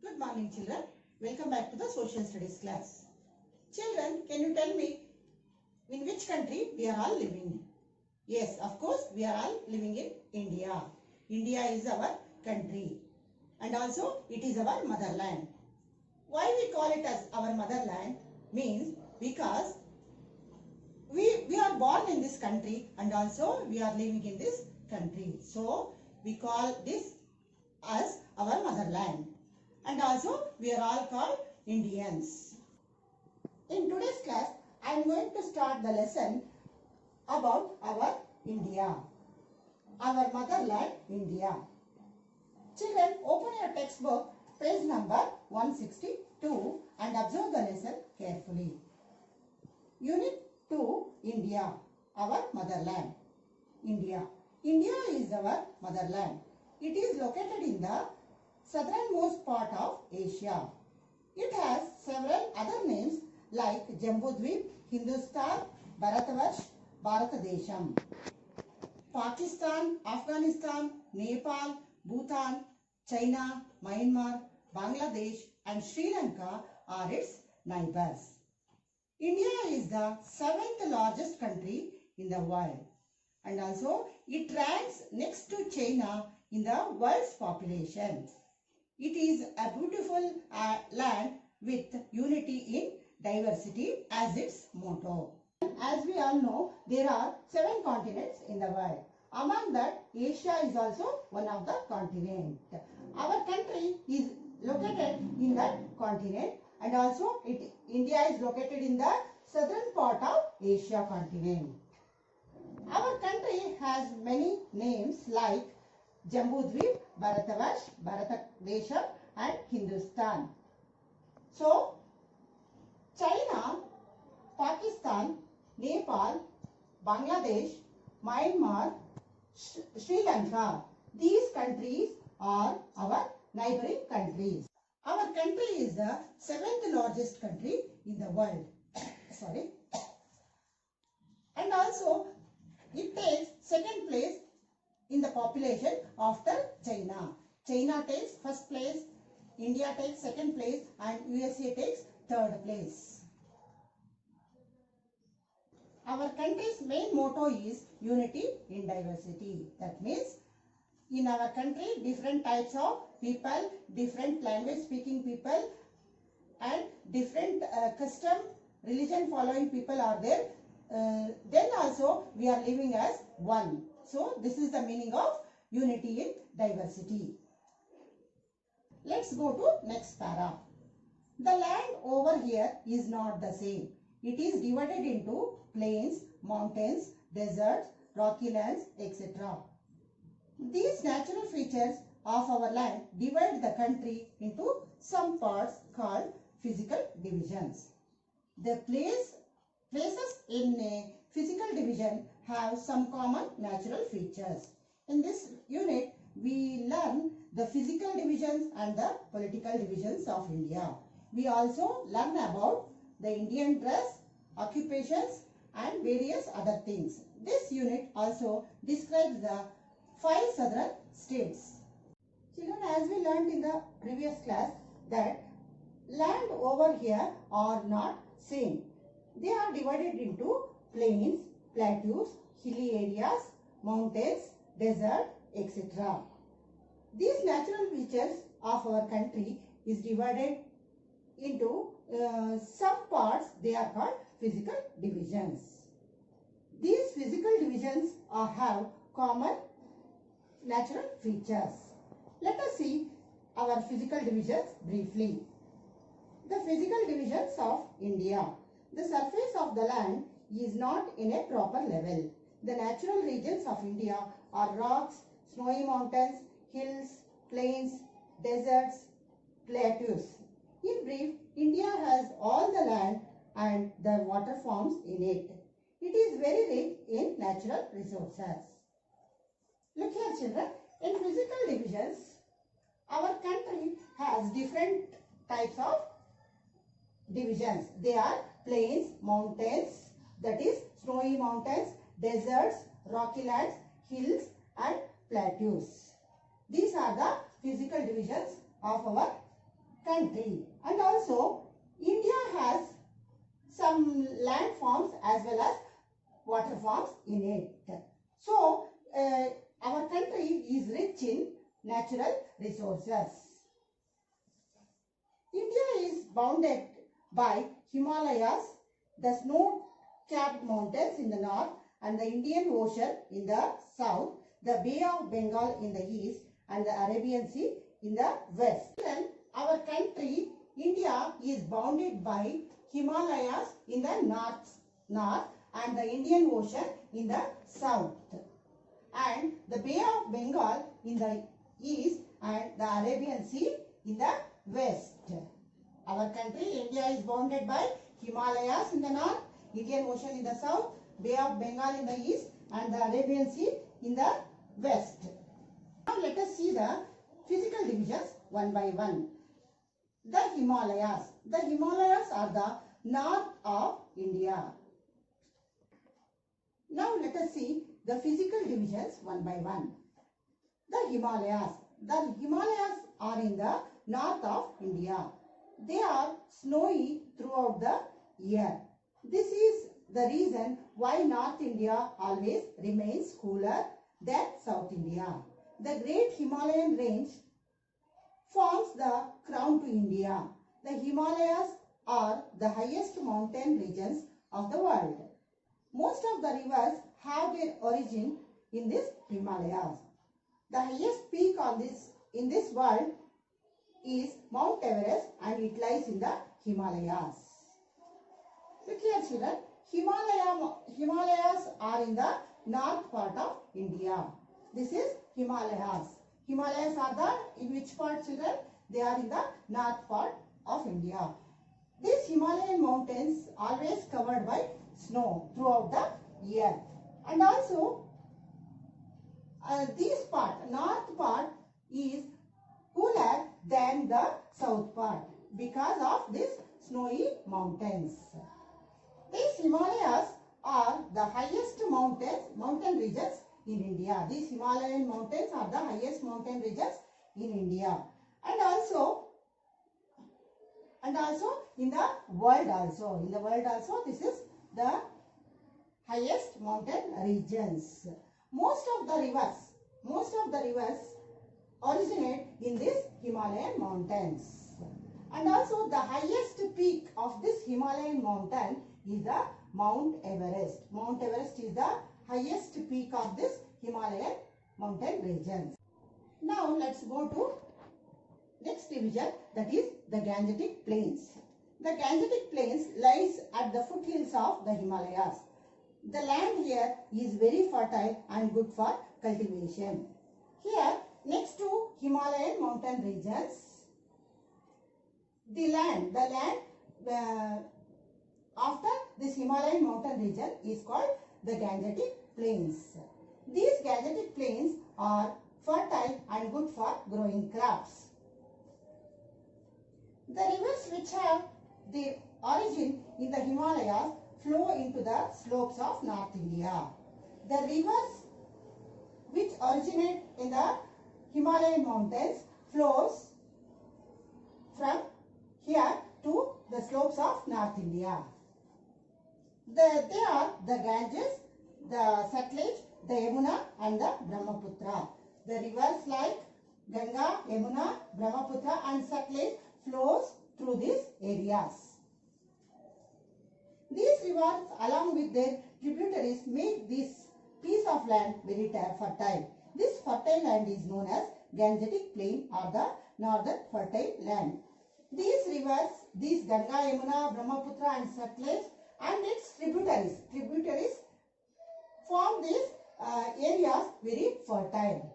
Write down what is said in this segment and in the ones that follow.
Good morning, children. Welcome back to the social studies class. Children, can you tell me in which country we are all living? Yes, of course, we are all living in India. India is our country and also it is our motherland. Why we call it as our motherland means because we are born in this country and also we are living in this country. So, we call this as our motherland. And also we are all called Indians. In today's class, I am going to start the lesson about our India, our motherland India. Children, open your textbook, page number 162 and observe the lesson carefully. Unit 2, India, our motherland. India. India is our motherland. It is located in the southernmost part of Asia. It has several other names like Jambudvip, Hindustan, Bharatvarsh, Bharatadesham. Pakistan, Afghanistan, Nepal, Bhutan, China, Myanmar, Bangladesh and Sri Lanka are its neighbors. India is the 7th largest country in the world and also it ranks next to China in the world's population. It is a beautiful land with unity in diversity as its motto. As we all know, there are 7 continents in the world. Among that, Asia is also one of the continents. Our country is located in that continent and also India is located in the southern part of Asia continent. Our country has many names like Jambudvip, Bharatvarsh, Bharatadesham and Hindustan. So, China, Pakistan, Nepal, Bangladesh, Myanmar, Sri Lanka, these countries are our neighboring countries. Our country is the 7th largest country in the world. Sorry. And also, it takes 2nd place in the population after China. China takes 1st place, India takes 2nd place and USA takes 3rd place. Our country's main motto is unity in diversity. That means in our country different types of people, different language speaking people and different custom, religion following people are there. Then also we are living as one. So this is the meaning of unity in diversity. Let's go to next para. The land over here is not the same. It is divided into plains, mountains, deserts, rocky lands, etc. These natural features of our land divide the country into some parts called physical divisions. The places in a physical division have some common natural features. In this unit, we learn the physical divisions and the political divisions of India. We also learn about the Indian dress, occupations and various other things. This unit also describes the 5 southern states. Children, as we learned in the previous class that land over here are not same. They are divided into plains, plateaus, hilly areas, mountains, desert, etc. These natural features of our country is divided into some parts. They are called physical divisions. These physical divisions have common natural features. Let us see our physical divisions briefly. The physical divisions of India. The surface of the land is not in a proper level. The natural regions of India are rocks, snowy mountains, hills, plains, deserts, plateaus. In brief, India has all the land and the water forms in it. It is very rich in natural resources. Look here children, in physical divisions, our country has different types of divisions. They are plains, mountains, that is snowy mountains, deserts, rocky lands, hills and plateaus. These are the physical divisions of our country. And also India has some land forms as well as water forms in it. So our country is rich in natural resources. India is bounded by Himalayas, the snow-capped mountains in the north, and the Indian Ocean in the south, the Bay of Bengal in the east, and the Arabian Sea in the west. Then our country, India, is bounded by Himalayas in the north and the Indian Ocean in the south, and the Bay of Bengal in the east and the Arabian Sea in the west. Our country, India, is bounded by Himalayas in the north, Indian Ocean in the south, Bay of Bengal in the east, and the Arabian Sea in the west. Now let us see the physical divisions one by one. The Himalayas. The Himalayas are the north of India. Now let us see the physical divisions one by one. The Himalayas. The Himalayas are in the north of India. They are snowy throughout the year. This is the reason why North India always remains cooler than South India. The Great Himalayan Range forms the crown to India. The Himalayas are the highest mountain regions of the world. Most of the rivers have their origin in this Himalayas. The highest peak in this world is Mount Everest, and it lies in the Himalayas. Look here children, Himalayas are in the north part of India. This is Himalayas. Himalayas are in which part children? They are in the north part of India. These Himalayan mountains always covered by snow throughout the year. And also north part is cooler than the south part because of these snowy mountains. These Himalayas are the highest mountain regions in India. These Himalayan mountains are the highest mountain regions in India, and also in the world also. In the world also, this is the highest mountain regions. Most of the rivers originate in these Himalayan mountains. And also the highest peak of this Himalayan mountain is the Mount Everest. Mount Everest is the highest peak of this Himalayan mountain regions. Now let's go to next division, that is the Gangetic Plains. The Gangetic Plains lies at the foothills of the Himalayas. The land here is very fertile and good for cultivation. Here, next to Himalayan mountain regions, the land after this Himalayan mountain region is called the Gangetic Plains. These Gangetic Plains are fertile and good for growing crops. The rivers which have their origin in the Himalayas flow into the slopes of North India. The rivers which originate in the Himalayan mountains flows from here to the slopes of North India. They are the Ganges, the Satluj, the Yamuna and the Brahmaputra. The rivers like Ganga, Yamuna, Brahmaputra and Satluj flows through these areas. These rivers along with their tributaries make this piece of land very fertile. This fertile land is known as Gangetic Plain or the Northern Fertile Land. These rivers, these Ganga, Yamuna, Brahmaputra and Satluj and its tributaries form these areas very fertile.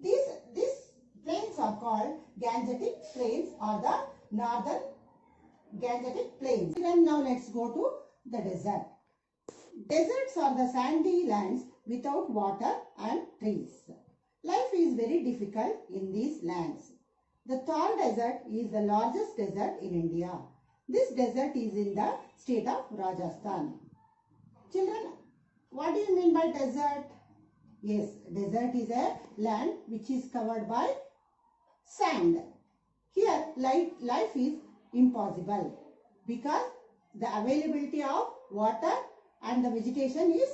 These plains are called Gangetic Plains or the Northern Gangetic Plains. And now let's go to the desert. Deserts are the sandy lands without water and trees. Life is very difficult in these lands. The Thar Desert is the largest desert in India. This desert is in the state of Rajasthan. Children, what do you mean by desert? Yes, desert is a land which is covered by sand. Here life is impossible because the availability of water and the vegetation is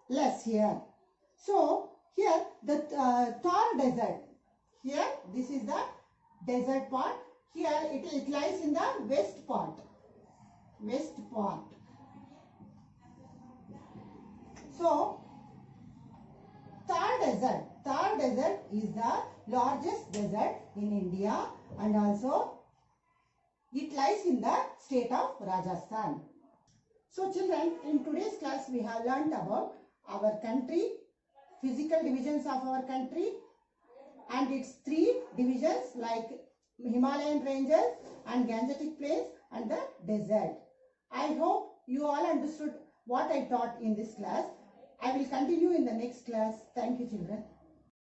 less here. So here the Thar desert, here this is the desert part, here it lies in the west part. So Thar desert is the largest desert in India and also it lies in the state of Rajasthan. So children, in today's class we have learnt about our country, physical divisions of our country and its three divisions like Himalayan ranges and Gangetic plains and the desert. I hope you all understood what I taught in this class. I will continue in the next class. Thank you children.